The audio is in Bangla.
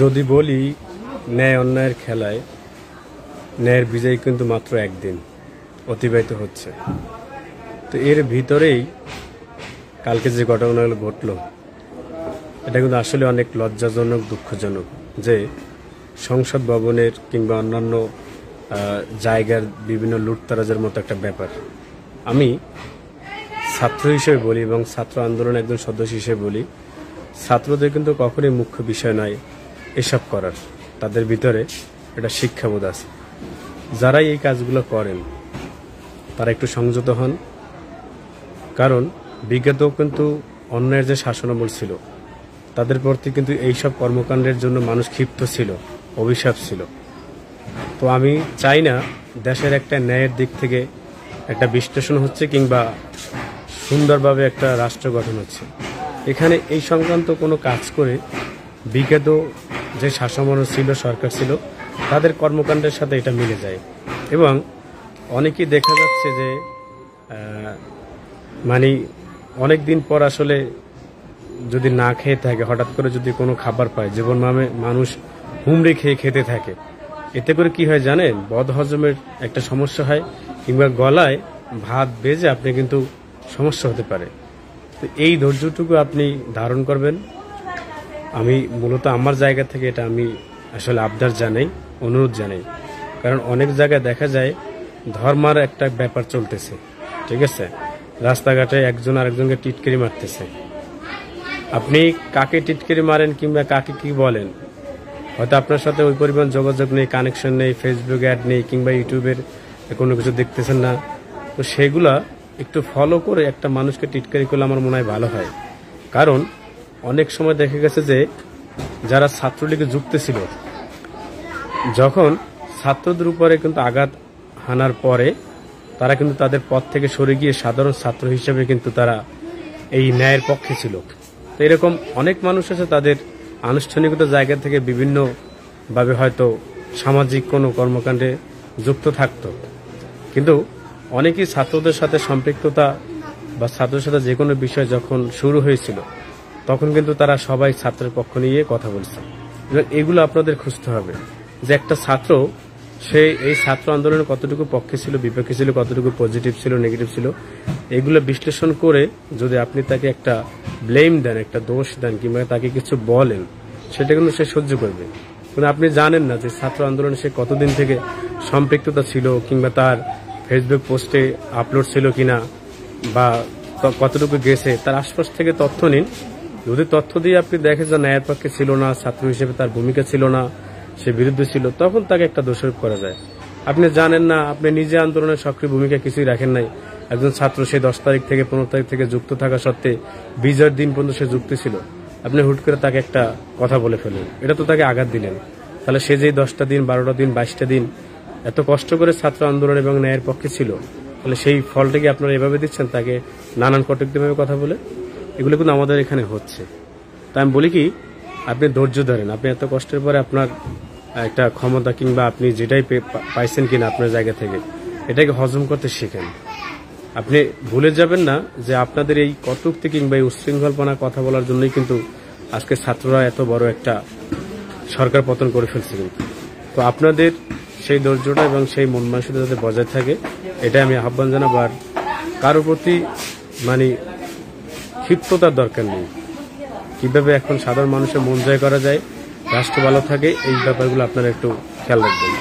যদি বলি ন্যায় অন্যায়ের খেলায় ন্যায়ের বিজয় কিন্তু মাত্র একদিন অতিবাহিত হচ্ছে। তো এর ভিতরেই কালকে যে ঘটনাগুলো ঘটল এটা কিন্তু আসলে অনেক লজ্জাজনক, দুঃখজনক যে সংসদ ভবনের কিংবা অন্যান্য জায়গার বিভিন্ন লুটতরাজের মতো একটা ব্যাপার। আমি ছাত্র হিসেবে বলি এবং ছাত্র আন্দোলনের একজন সদস্য হিসেবে বলি, ছাত্রদের কিন্তু কখনোই মুখ্য বিষয় নয় এসব করার। তাদের ভিতরে একটা শিক্ষাবোধ আছে। যারাই এই কাজগুলো করেন তারা একটু সংযত হন, কারণ বিগত কিন্তু অন্যায়ের যে শাসনামল ছিল তাদের প্রতি কিন্তু এইসব কর্মকাণ্ডের জন্য মানুষ ক্ষিপ্ত ছিল, অভিশাপ ছিল। তো আমি চাই না দেশের একটা ন্যায়ের দিক থেকে একটা বিশ্লেষণ হচ্ছে কিংবা সুন্দরভাবে একটা রাষ্ট্র গঠন হচ্ছে, এখানে এই সংক্রান্ত কোনো কাজ করে বিগত যে শাসনামল ছিল, সরকার ছিল, তাদের কর্মকাণ্ডের সাথে এটা মিলে যায়। এবং অনেকেই দেখা যাচ্ছে যে মানে অনেক দিন পর আসলে যদি না খেয়ে থাকে, হঠাৎ করে যদি কোনো খাবার পায়, জীবন মানুষ হুমড়ে খেয়ে খেতে থাকে। এতে করে কি হয় জানেন, বদহজমের একটা সমস্যা হয় কিংবা গলায় ভাত বেজে আপনি কিন্তু সমস্যা হতে পারে। তো এই ধৈর্যটুকু আপনি ধারণ করবেন। আমি মূলত আমার জায়গা থেকে এটা আমি আসলে আবদার জানাই, অনুরোধ জানাই। কারণ অনেক জায়গায় দেখা যায় ধর্মার একটা ব্যাপার চলতেছে, ঠিক আছে, রাস্তাঘাটে একজন আরেকজনকে টিটকারি মারতেছে। আপনি কাকে টিটকারি মারেন কিংবা কাকে কি বলেন, হয়তো আপনার সাথে ওই পরিমাণ যোগাযোগ নেই, কানেকশন নেই, ফেসবুক অ্যাড নেই কিংবা ইউটিউবের কোনো কিছু দেখতেছেন না। তো সেগুলা একটু ফলো করে একটা মানুষকে টিটকারি করলে আমার মনে হয় ভালো হয়। কারণ অনেক সময় দেখা গেছে যে যারা ছাত্রলীগে যুক্ত ছিল, যখন ছাত্রদের উপরে কিন্তু আঘাত হানার পরে তারা কিন্তু তাদের পথ থেকে সরে গিয়ে সাধারণ ছাত্র হিসেবে কিন্তু তারা এই ন্যায়ের পক্ষে ছিল। তো এরকম অনেক মানুষ আছে, তাদের আনুষ্ঠানিকতা জায়গা থেকে বিভিন্নভাবে হয়তো সামাজিক কোনো কর্মকাণ্ডে যুক্ত থাকতো, কিন্তু অনেকেই ছাত্রদের সাথে সম্পৃক্ততা বা ছাত্রদের সাথে যে কোনো বিষয় যখন শুরু হয়েছিল তখন কিন্তু তারা সবাই ছাত্রের পক্ষ নিয়ে কথা বলছে। এগুলো আপনাদের খুঁজতে হবে যে একটা ছাত্র সে এই ছাত্র আন্দোলনের কতটুকু পক্ষে ছিল, বিপক্ষে ছিল, কতটুকু পজিটিভ ছিল, নেগেটিভ ছিল, এগুলো বিশ্লেষণ করে যদি আপনি তাকে একটা ব্লেম দেন, একটা দোষ দেন কিংবা তাকে কিছু বলেন, সেটা কিন্তু সে সহ্য করবে। কিন্তু আপনি জানেন না যে ছাত্র আন্দোলনে সে কতদিন থেকে সম্পৃক্ততা ছিল কিংবা তার ফেসবুক পোস্টে আপলোড ছিল কিনা বা কতটুকু গেছে, তার আশপাশ থেকে তথ্য নিন। যদি তথ্য দিয়ে আপনি দেখেন যে ন্যায়ের পক্ষে ছিল না, ছাত্র হিসেবে তার ভূমিকা ছিল না, সে বিরুদ্ধে ছিল, তখন তাকে একটা দোষারোপ করা যায়। আপনি জানেন না, আপনি নিজে আন্দোলনের সক্রিয় ভূমিকা কিছুই রাখেন নাই, একজন ছাত্র সে 10 তারিখ থেকে 15 তারিখ থেকে যুক্ত থাকা সত্ত্বে বিজয়ের দিন পর্যন্ত সে যুক্ত ছিল, আপনি হুট করে তাকে একটা কথা বলে ফেলেন, এটা তো তাকে আঘাত দিলেন। তাহলে সে যে 10টা দিন, 12টা দিন, 22টা দিন এত কষ্ট করে ছাত্র আন্দোলন এবং ন্যায়ের পক্ষে ছিল, তাহলে সেই ফলটা কি আপনারা এভাবে দিচ্ছেন তাকে নানান কটুক্তিভাবে কথা বলে? এগুলো কিন্তু আমাদের এখানে হচ্ছে। তাই আমি বলি কি, আপনি ধৈর্য ধরেন। আপনি এত কষ্টের পরে আপনার একটা ক্ষমতা কিংবা আপনি যেটাই পাইছেন কিনা আপনার জায়গা থেকে, এটাকে হজম করতে শিখেন। আপনি ভুলে যাবেন না যে আপনাদের এই কটূক্তি কিংবা এই উচ্ছৃঙ্খলপনা কথা বলার জন্যই কিন্তু আজকে ছাত্ররা এত বড় একটা সরকার পতন করে ফেলছে। কিন্তু তো আপনাদের সেই ধৈর্যটা এবং সেই মন মানসিকতা যাতে বজায় থাকে, এটা আমি আহ্বান জানাবো। আর কারোর প্রতি মানে ক্ষিপ্ততার দরকার নেই। কিভাবে এখন সাধারণ মানুষের মন জয় করা যায়, রাষ্ট্র ভালো থাকে, এই ব্যাপারগুলো আপনারা একটু খেয়াল রাখবেন।